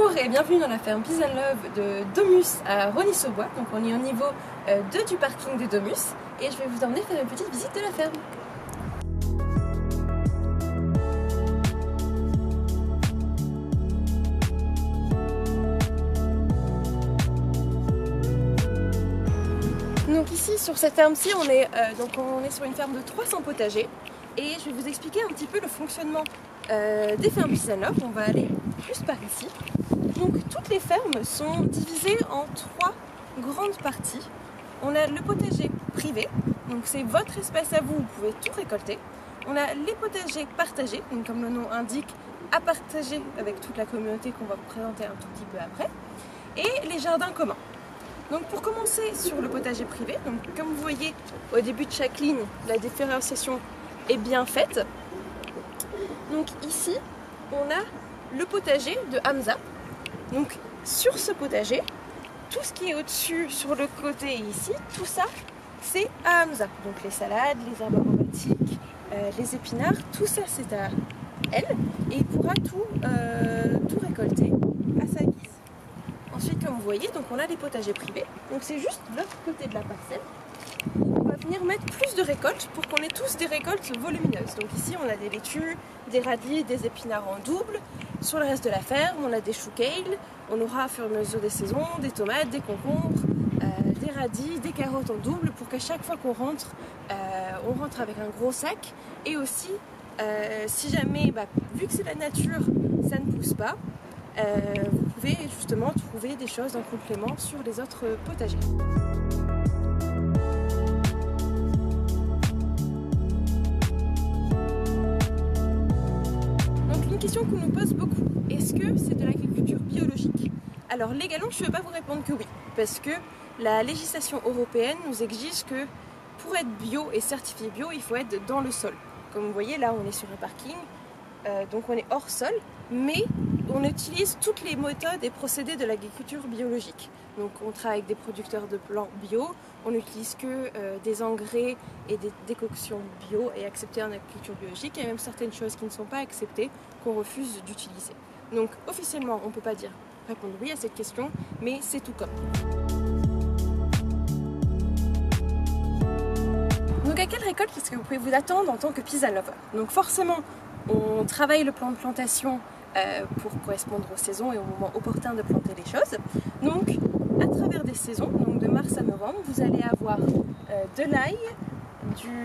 Bonjour et bienvenue dans la ferme Peace and Love de Domus à Rosny-sous-Bois. Donc on est au niveau 2 du parking de Domus et je vais vous emmener faire une petite visite de la ferme. Donc ici sur cette ferme-ci on est sur une ferme de 300 potagers et je vais vous expliquer un petit peu le fonctionnement des fermes Peace and Love. On va aller juste par ici. Donc toutes les fermes sont divisées en 3 grandes parties. On a le potager privé, donc c'est votre espace à vous, vous pouvez tout récolter. On a les potagers partagés, donc comme le nom indique, à partager avec toute la communauté qu'on va vous présenter un tout petit peu après. Et les jardins communs. Donc pour commencer sur le potager privé, donc comme vous voyez au début de chaque ligne, la différenciation est bien faite. Donc ici, on a le potager de Hamza. Donc sur ce potager, tout ce qui est au-dessus, sur le côté et ici, tout ça, c'est à Hamza. Donc les salades, les herbes aromatiques, les épinards, tout ça c'est à elle. Et il pourra tout récolter à sa guise. Ensuite, comme vous voyez, donc on a les potagers privés. Donc c'est juste l'autre côté de la parcelle. On va venir mettre plus de récoltes pour qu'on ait tous des récoltes volumineuses. Donc ici, on a des laitues, des radis, des épinards en double. Sur le reste de la ferme, on a des choux kale. On aura, au fur et à mesure des saisons, des tomates, des concombres, des radis, des carottes en double pour qu'à chaque fois qu'on rentre, on rentre avec un gros sac. Et aussi, si jamais, vu que c'est la nature, ça ne pousse pas, vous pouvez justement trouver des choses en complément sur les autres potagers. Donc une question qu'on nous pose beaucoup, est-ce que c'est de l'agriculture biologique? Alors légalement je ne peux pas vous répondre que oui, parce que la législation européenne nous exige que pour être bio et certifié bio, il faut être dans le sol. Comme vous voyez là on est sur un parking, donc on est hors sol, mais on utilise toutes les méthodes et procédés de l'agriculture biologique. Donc on travaille avec des producteurs de plants bio, on n'utilise que des engrais et des décoctions bio et acceptées en agriculture biologique. Il y a même certaines choses qui ne sont pas acceptées qu'on refuse d'utiliser. Donc officiellement on ne peut pas répondre oui à cette question, mais c'est tout comme. Donc à quelle récolte est-ce que vous pouvez vous attendre en tant que Peace and Lover? Donc forcément on travaille le plan de plantation pour correspondre aux saisons et au moment opportun de planter les choses. Donc, à travers des saisons, donc de mars à novembre, vous allez avoir de l'ail,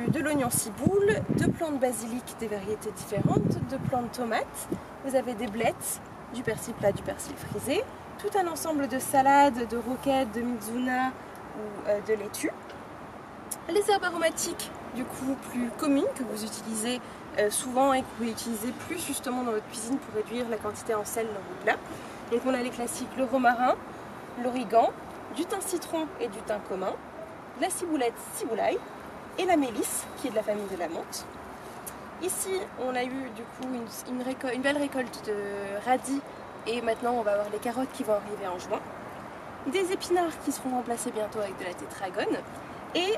de l'oignon ciboule, de plants de basilic, des variétés différentes, de plants de tomates, vous avez des blettes, du persil plat, du persil frisé, tout un ensemble de salades, de roquettes, de mizuna ou de laitue. Les herbes aromatiques, du coup, plus communes que vous utilisez souvent et que vous pouvez utiliser plus justement dans votre cuisine pour réduire la quantité en sel dans vos plats. Donc on a les classiques, le romarin, l'origan, du thym citron et du thym commun, la ciboulette, ciboulaille et la mélisse qui est de la famille de la menthe. Ici on a eu du coup une belle récolte de radis et maintenant on va avoir les carottes qui vont arriver en juin. Des épinards qui seront remplacés bientôt avec de la tétragone et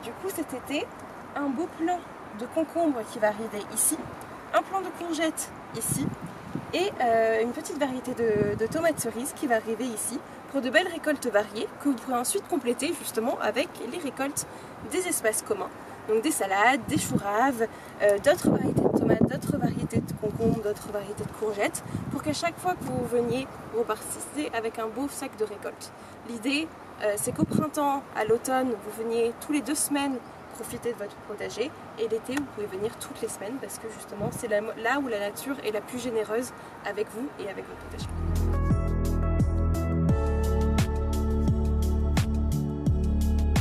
du coup cet été un beau plant de concombre qui va arriver ici, un plant de courgettes ici et une petite variété de tomates cerises qui va arriver ici pour de belles récoltes variées que vous pourrez ensuite compléter justement avec les récoltes des espaces communs. Donc des salades, des choux raves, d'autres variétés de tomates, d'autres variétés de concombres, d'autres variétés de courgettes pour qu'à chaque fois que vous veniez, vous repartissiez avec un beau sac de récolte. L'idée c'est qu'au printemps, à l'automne, vous veniez tous les 2 semaines profiter de votre potager et l'été vous pouvez venir toutes les semaines parce que justement c'est là où la nature est la plus généreuse avec vous et avec votre potager.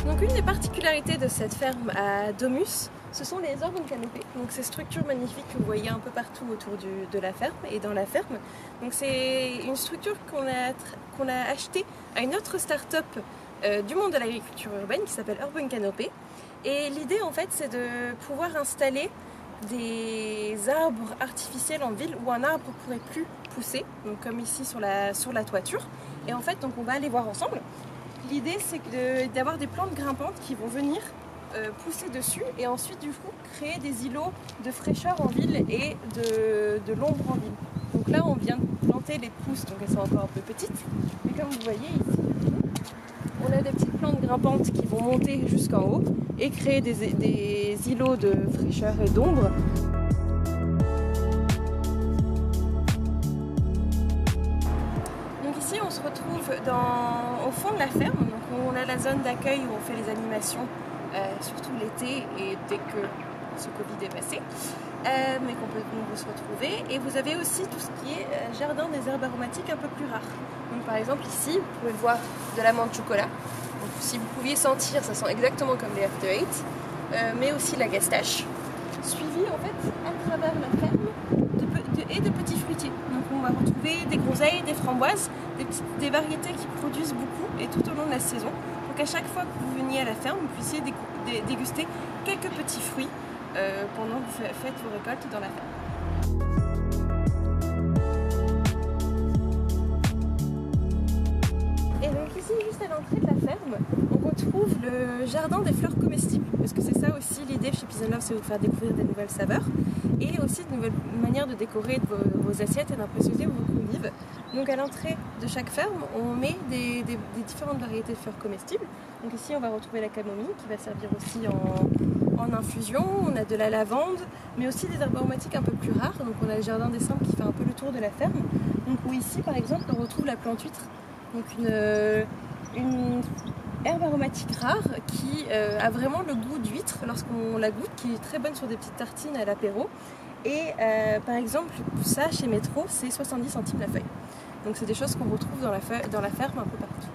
Donc une des particularités de cette ferme à Domus, ce sont les urban canopies, donc ces structures magnifiques que vous voyez un peu partout autour de la ferme et dans la ferme. Donc c'est une structure qu'on a achetée à une autre start-up du monde de l'agriculture urbaine qui s'appelle Urban Canopy. Et l'idée en fait c'est de pouvoir installer des arbres artificiels en ville où un arbre ne pourrait plus pousser, donc comme ici sur la toiture. Et en fait donc on va aller voir ensemble. L'idée c'est d'avoir des plantes grimpantes qui vont venir pousser dessus et ensuite du coup créer des îlots de fraîcheur en ville et de l'ombre en ville. Donc Donc là on vient de planter les pousses, donc elles sont encore un peu petites. Mais comme vous voyez ici, on a des petites plantes grimpantes qui vont monter jusqu'en haut et créer des îlots de fraîcheur et d'ombre. Donc ici on se retrouve au fond de la ferme, donc on a la zone d'accueil où on fait les animations, surtout l'été et dès que ce Covid est passé, mais qu'on peut donc se retrouver. Et vous avez aussi tout ce qui est jardin des herbes aromatiques un peu plus rares. Donc par exemple ici, vous pouvez voir de la menthe chocolat. Donc, si vous pouviez sentir, ça sent exactement comme les After Eight, mais aussi la gastache, suivi en fait à travers la ferme de petits fruitiers. Donc on va retrouver des groseilles, des framboises, des variétés qui produisent beaucoup et tout au long de la saison. Donc à chaque fois que vous veniez à la ferme, vous puissiez déguster quelques petits fruits pendant que vous faites vos récoltes dans la ferme. Et donc ici, juste à l'entrée de la ferme, on retrouve le jardin des fleurs comestibles. Parce que c'est ça aussi l'idée chez Peace & Love, c'est de vous faire découvrir des nouvelles saveurs et aussi de nouvelles manières de décorer vos assiettes et d'impressionner vos convives. Donc à l'entrée de chaque ferme, on met des différentes variétés de fleurs comestibles. Donc ici, on va retrouver la camomille qui va servir aussi en infusion. On a de la lavande, mais aussi des herbes aromatiques un peu plus rares. Donc on a le jardin des simples qui fait un peu le tour de la ferme. Donc où ici, par exemple, on retrouve la plante huître. Donc une herbe aromatique rare qui a vraiment le goût d'huître lorsqu'on la goûte, qui est très bonne sur des petites tartines à l'apéro. Et par exemple, ça chez Métro, c'est 70 centimes la feuille. Donc c'est des choses qu'on retrouve dans la ferme un peu partout.